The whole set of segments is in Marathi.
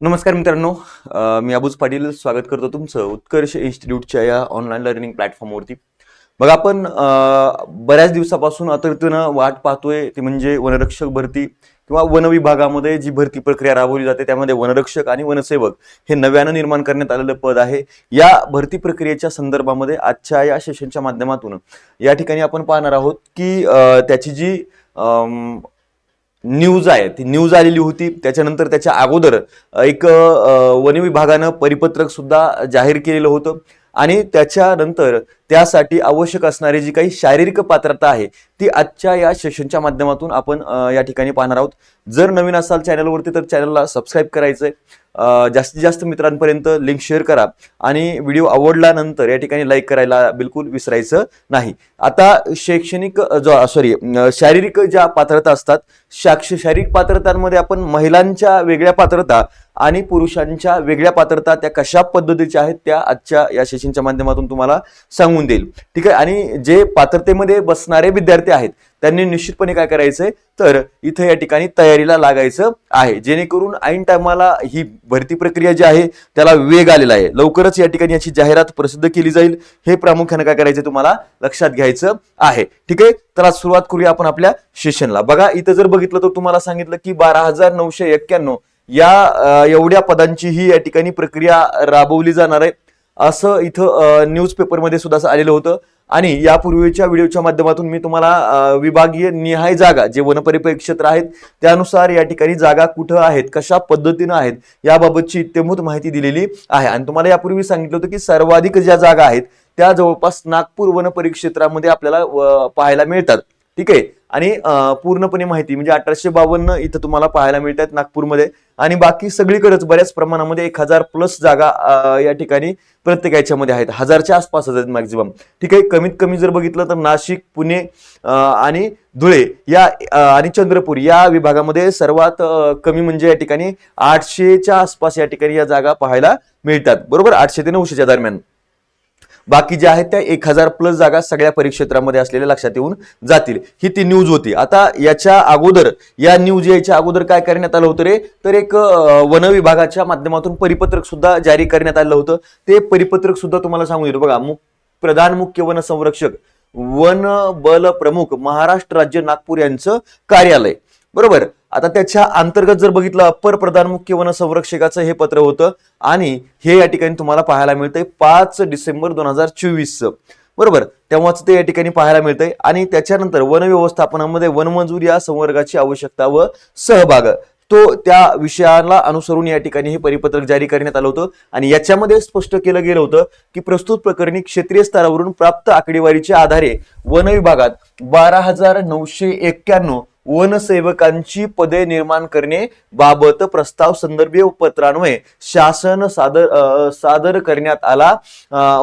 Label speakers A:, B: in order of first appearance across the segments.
A: नमस्कार मित्रांनो, मी अबूज पाटील स्वागत करतो तुमचं उत्कर्ष इन्स्टिट्यूटच्या या ऑनलाईन लर्निंग प्लॅटफॉर्मवरती. बघा आपण बऱ्याच दिवसापासून आतुरतेनं वाट पाहतोय ती म्हणजे वनरक्षक भरती किंवा वन विभागामध्ये जी भरती प्रक्रिया राबवली जाते त्यामध्ये वनरक्षक आणि वनसेवक हे नव्यानं निर्माण करण्यात आलेलं पद आहे. या भरती प्रक्रियेच्या संदर्भामध्ये आजच्या या सेशनच्या माध्यमातून या ठिकाणी आपण पाहणार आहोत की त्याची जी न्यूज आहे ती न्यूज आलेली होती. त्याच्यानंतर त्याच्या अगोदर एक वन विभागानं परिपत्रक सुद्धा जाहीर केलेलं होतं आणि त्याच्यानंतर त्यासाठी आवश्यक असणारी जी काही शारीरिक पात्रता आहे ती आजच्या या सेशनच्या माध्यमातून आपण या ठिकाणी पाहणार आहोत. जर नवीन असाल चॅनलवरती तर चॅनलला सबस्क्राईब करायचंय, जास्तीत जास्त मित्रांपर्यंत लिंक शेअर करा आणि व्हिडिओ आवडल्यानंतर या ठिकाणी लाईक करायला बिलकुल विसरायचं नाही. आता शारीरिक ज्या पात्रता असतात, शारीरिक पात्रतांमध्ये आपण महिलांच्या वेगळ्या पात्रता आणि पुरुषांच्या वेगळ्या पात्रता त्या कशा पद्धतीच्या आहेत त्या आजच्या या सेशनच्या माध्यमातून तुम्हाला सांगून देईल. ठीक आहे. आणि जे पात्रतेमध्ये बसणारे विद्यार्थी आहेत त्यांनी निश्चितपणे काय करायचंय तर इथे या ठिकाणी तयारीला लागायचं आहे, जेणेकरून ऐन टायमाला ही भरती प्रक्रिया जी आहे त्याला वेग आलेला आहे. लवकरच या ठिकाणी याची जाहिरात प्रसिद्ध केली जाईल, हे प्रामुख्याने काय करायचं तुम्हाला लक्षात घ्यायचं आहे. ठीक आहे. तर आज सुरुवात करूया आपण आपल्या सेशनला. बघा इथं जर बघितलं तर तुम्हाला सांगितलं की 12,991 या एवढ्या पदांची ही या ठिकाणी प्रक्रिया राबवली जाणार आहे असं इथं न्यूजपेपरमध्ये सुद्धा आलेलं होतं. आणि यापूर्वीच्या व्हिडिओच्या माध्यमातून मी तुम्हाला विभागीय निहाय जागा जे वनपरिक्षेत्र आहेत त्यानुसार या ठिकाणी जागा कुठं आहेत, कशा पद्धतीनं आहेत याबाबतची इत्यंभूत माहिती दिलेली आहे. आणि तुम्हाला यापूर्वी सांगितलं होतं की सर्वाधिक ज्या जागा आहेत त्या जवळपास नागपूर वनपरिक्षेत्रामध्ये आपल्याला पाहायला मिळतात. ठीक आहे. आणि पूर्णपणे माहिती म्हणजे 1852 इथं तुम्हाला पाहायला मिळतात नागपूरमध्ये, आणि बाकी सगळीकडेच बऱ्याच प्रमाणामध्ये 1000+ जागा या ठिकाणी प्रत्येक याच्यामध्ये आहेत. 1000च्या आसपास आहेत मॅक्झिमम. ठीक आहे. कमीत कमी जर बघितलं तर नाशिक, पुणे आणि धुळे या आणि चंद्रपूर या विभागामध्ये सर्वात कमी म्हणजे या ठिकाणी 800च्या आसपास या ठिकाणी या जागा पाहायला मिळतात. बरोबर, 800 ते 900च्या दरम्यान. बाकी ज्या आहेत त्या 1000+ जागा सगळ्या परिक्षेत्रामध्ये असलेल्या लक्षात येऊन जातील. ही ती न्यूज होती. आता याच्या अगोदर या न्यूज यायच्या अगोदर काय करण्यात आलं होतं रे तर एक वन विभागाच्या माध्यमातून परिपत्रक सुद्धा जारी करण्यात आलं होतं. ते परिपत्रक सुद्धा तुम्हाला सांगून देतो. बघा, प्रधान मुख्य वन संरक्षक वन बल प्रमुख महाराष्ट्र राज्य नागपूर यांचं कार्यालय. बरोबर. आता त्याच्या अंतर्गत जर बघितलं अप्पर प्रधान मुख्य वन संरक्षकाचं हे पत्र होतं आणि हे या ठिकाणी तुम्हाला पाहायला मिळतंय 5 डिसेंबर 2024. बरोबर, तेव्हाच ते या ठिकाणी पाहायला मिळतंय. आणि त्याच्यानंतर वन व्यवस्थापनामध्ये वनमजूर या संवर्गाची आवश्यकता व सहभाग तो त्या विषयाला अनुसरून या ठिकाणी हे परिपत्रक जारी करण्यात आलं होतं. आणि याच्यामध्ये स्पष्ट केलं गेलं होतं की प्रस्तुत प्रकरणी क्षेत्रीय स्तरावरून प्राप्त आकडेवारीच्या आधारे वन विभागात 12,991 वनसेवकांची पदे निर्माण करणे बाबत प्रस्ताव संदर्भीय पत्रान्वये शासन सादर करण्यात आला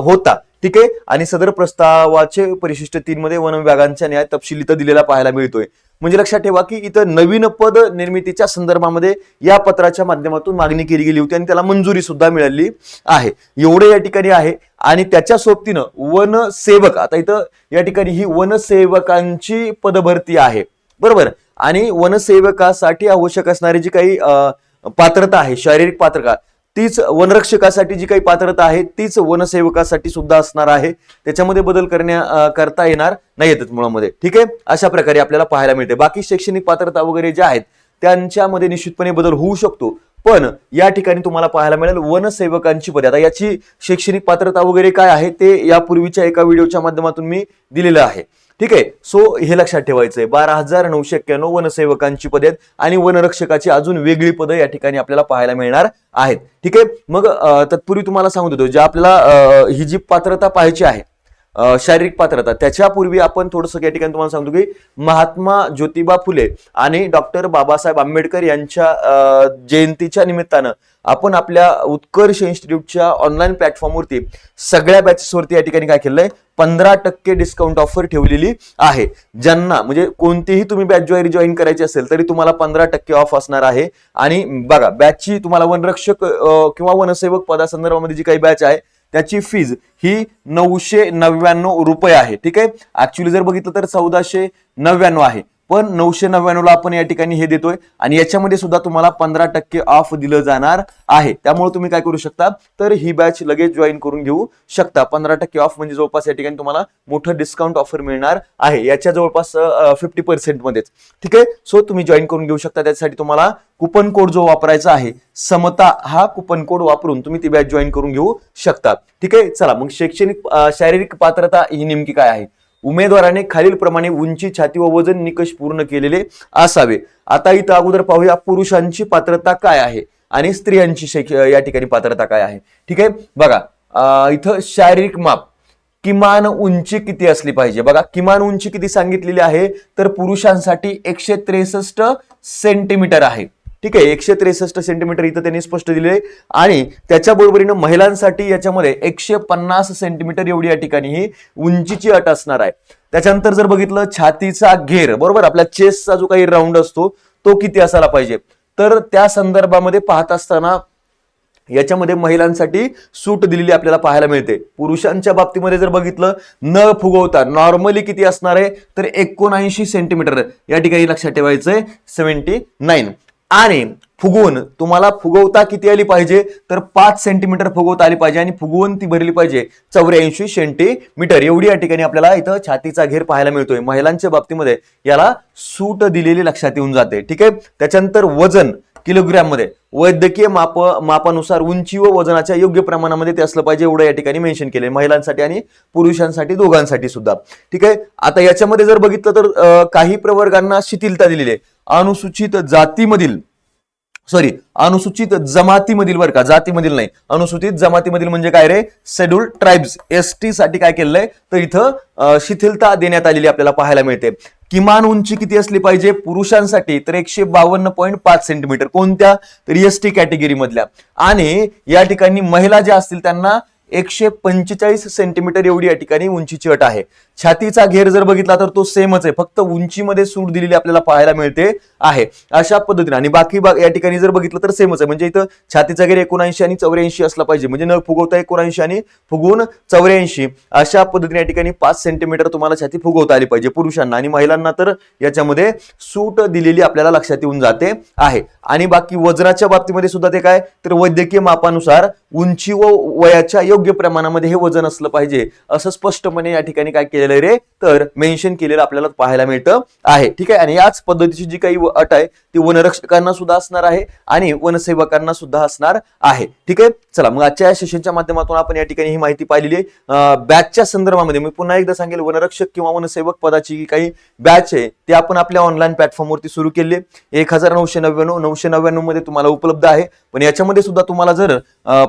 A: होता. ठीक आहे. आणि सदर प्रस्तावाचे परिशिष्ट 3 मध्ये वन विभागांच्या न्याय तपशील इथं दिलेला पाहायला मिळतोय. म्हणजे लक्षात ठेवा की इथं नवीन पद निर्मितीच्या संदर्भामध्ये या पत्राच्या माध्यमातून मागणी केली गेली होती आणि त्याला मंजुरी सुद्धा मिळाली आहे. एवढे या ठिकाणी आहे. आणि त्याच्या सोबतीनं वनसेवक, आता इथं या ठिकाणी ही वनसेवकांची पदभरती आहे. बरोबर. आणि वनसेवकासाठी आवश्यक असणारी जी काही पात्रता आहे शारीरिक पात्रता तीच वनरक्षकासाठी जी काही पात्रता आहे तीच वनसेवकासाठी सुद्धा असणार आहे. त्याच्यामध्ये बदल करता येणार नाहीतच मुळामध्ये. ठीक आहे. अशा प्रकारे आपल्याला पाहायला मिळते. बाकी शैक्षणिक पात्रता वगैरे ज्या आहेत त्यांच्यामध्ये निश्चितपणे बदल होऊ शकतो, पण या ठिकाणी तुम्हाला पाहायला मिळेल वनसेवकांची पदे. आता याची शैक्षणिक पात्रता वगैरे काय आहे ते यापूर्वीच्या एका व्हिडिओच्या माध्यमातून मी दिलेलं आहे. ठीक आहे. सो हे लक्षात ठेवायचंय. 12,991 वनसेवकांची पदे आहेत आणि वनरक्षकाची अजून वेगळी पदं या ठिकाणी आपल्याला पाहायला मिळणार आहेत. ठीक आहे. मग तत्पूर्वी तुम्हाला सांगू देतो ज्या आपल्याला ही जी पात्रता पाहायची आहे शारीरिक पात्रता त्याच्यापूर्वी आपण थोडंसं या ठिकाणी तुम्हाला सांगतो की महात्मा ज्योतिबा फुले आणि डॉक्टर बाबासाहेब आंबेडकर यांच्या जयंतीच्या निमित्तानं आपण आपल्या उत्कर्ष इन्स्टिट्यूटच्या ऑनलाईन प्लॅटफॉर्मवरती सगळ्या बॅचेसवरती या ठिकाणी काय केलंय 15% डिस्काउंट ऑफर ठेवलेली आहे. ज्यांना म्हणजे कोणतीही तुम्ही बॅच जॉईन करायची असेल तरी तुम्हाला 15% ऑफ असणार आहे. आणि बघा, बॅचची तुम्हाला वनरक्षक किंवा वनसेवक पदासंदर्भामध्ये जी काही बॅच आहे त्याची फीज ही 999 रुपये आहे. ठीक आहे. ऍक्च्युअली जर बघितलं तर 1499 आहे, पण 999 आपण या ठिकाणी हे देतोय आणि याच्यामध्ये सुद्धा तुम्हाला 15% ऑफ दिलं जाणार आहे. त्यामुळे तुम्ही काय करू शकता तर ही बॅच लगेच जॉईन करून घेऊ शकता. 15% ऑफ म्हणजे जवळपास या ठिकाणी तुम्हाला मोठं डिस्काउंट ऑफर मिळणार आहे, याच्या जवळपास 50% मध्येच. ठीक आहे, सो तुम्ही जॉईन करून घेऊ शकता. त्यासाठी तुम्हाला कुपन कोड जो वापरायचा आहे समता, हा कुपन कोड वापरून तुम्ही ती बॅच जॉईन करून घेऊ शकता. ठीक आहे, चला मग शैक्षणिक शारीरिक पात्रता ही नेमकी काय आहे. उमेदवाराने खालील प्रमाणे उंची, छाती व वजन निकष पूर्ण केलेले असावे. आता इथं अगोदर पाहूया पुरुषांची पात्रता काय आहे आणि स्त्रियांची या ठिकाणी पात्रता काय आहे. ठीक आहे, बघा इथं शारीरिक माप, किमान उंची किती असली पाहिजे. बघा किमान उंची किती सांगितलेली आहे तर पुरुषांसाठी 163 सेंटीमीटर आहे. ठीक आहे, 163 सेंटीमीटर इथं त्यांनी स्पष्ट दिले आणि त्याच्या बरोबरीनं महिलांसाठी याच्यामध्ये 150 सेंटीमीटर एवढी या ठिकाणी ही उंचीची अट असणार आहे. त्याच्यानंतर जर बघितलं छातीचा घेर, बरोबर आपल्या चेस्टचा जो काही राऊंड असतो तो किती असायला पाहिजे, तर त्या संदर्भामध्ये पाहत असताना याच्यामध्ये महिलांसाठी सूट दिलेली आपल्याला पाहायला मिळते. पुरुषांच्या बाबतीमध्ये जर बघितलं न फुगवता नॉर्मली किती असणार आहे तर 79 सेंटीमीटर या ठिकाणी लक्षात ठेवायचंय, 79. आणि फुगवून तुम्हाला फुगवता किती आली पाहिजे तर 5 सेंटीमीटर फुगवता आली पाहिजे आणि फुगवून ती भरली पाहिजे 84 सेंटीमीटर एवढी या ठिकाणी आपल्याला इथं छातीचा घेर पाहायला मिळतोय. महिलांच्या बाबतीमध्ये याला सूट दिलेली लक्षात येऊन जाते. ठीक आहे, त्याच्यानंतर वजन किलोग्रॅम मध्ये, वैद्यकीय मापानुसार उंची व वजनाच्या योग्य प्रमाणामध्ये ते असलं पाहिजे एवढं या ठिकाणी मेन्शन केले महिलांसाठी आणि पुरुषांसाठी दोघांसाठी सुद्धा. ठीक आहे, आता याच्यामध्ये जर बघितलं तर काही प्रवर्गांना शिथिलता दिलेली आहे. अनुसूचित जमातीमधील बरं का, जातीमधील नाही, अनुसूचित जमातीमधील म्हणजे काय रे, शेड्यूल्ड ट्राइब्स एसटी साठी काय केलंय तर इथं शिथिलता देण्यात आलेली आपल्याला पाहायला मिळते. किमान उंची किती असली पाहिजे पुरुषांसाठी तर 152.5 सेंटीमीटर, कोणत्या तर एसटी कॅटेगरी मधल्या, आणि या ठिकाणी महिला ज्या असतील त्यांना 145 सेंटीमीटर एवढी या ठिकाणी उंचीची अट आहे. छातीचा घेर जर बघितला तर तो सेमच आहे, फक्त उंचीमध्ये सूट दिलेली आपल्याला पाहायला मिळते आहे अशा पद्धतीने. आणि बाकी या ठिकाणी जर बघितलं तर सेमच आहे, म्हणजे इथं छातीचा घेर 79 आणि 84 असला पाहिजे, म्हणजे न फुगवता 79 आणि फुगवून 84 अशा पद्धतीने या ठिकाणी 5 सेंटीमीटर तुम्हाला छाती फुगवता आली पाहिजे पुरुषांना, आणि महिलांना तर याच्यामध्ये सूट दिलेली आपल्याला लक्षात येऊन जाते आहे. आणि बाकी वजनाच्या बाबतीमध्ये सुद्धा ते काय तर वैद्यकीय मापानुसार उंची व वयाच्या योग्य प्रमाणामध्ये हे वजन असलं पाहिजे असं स्पष्टपणे या ठिकाणी काय केलेलं आहे रे तर मेन्शन केलेलं आपल्याला पाहायला मिळतं आहे. ठीक आहे, आणि याच पद्धतीची जी काही अट आहे ती वनरक्षकांना सुद्धा असणार आहे आणि वनसेवकांना सुद्धा असणार आहे. ठीक आहे, चला मग आजच्या सेशनच्या माध्यमातून आपण या ठिकाणी ही माहिती पाहिलेली आहे. बॅचच्या संदर्भामध्ये मी पुन्हा एकदा सांगेल, वनरक्षक किंवा वनसेवक पदाची काही बॅच आहे ती आपण आपल्या ऑनलाईन प्लॅटफॉर्मवरती सुरू केली आहे. 1999 मध्ये तुम्हाला उपलब्ध आहे. पण याच्यामध्ये सुद्धा तुम्हाला जर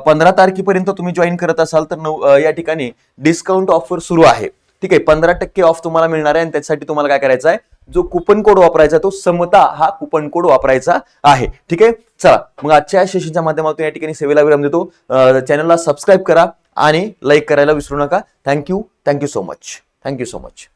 A: 15 तारखेपर्यंत तुम्ही जॉईन करत असाल तर या ठिकाणी डिस्काउंट ऑफर सुरू आहे. ठीक आहे, 15% ऑफ तुम्हाला मिळणार आहे आणि त्यासाठी तुम्हाला काय करायचं आहे, जो कुपन कोड वापरायचा तो समता हा कुपन कोड वापरायचा आहे. ठीक आहे, चला मग आजच्या सेशनच्या माध्यमातून या ठिकाणी सेवेला विराम देतो. चॅनलला सबस्क्राईब करा आणि लाईक करायला विसरू नका. Thank you so much.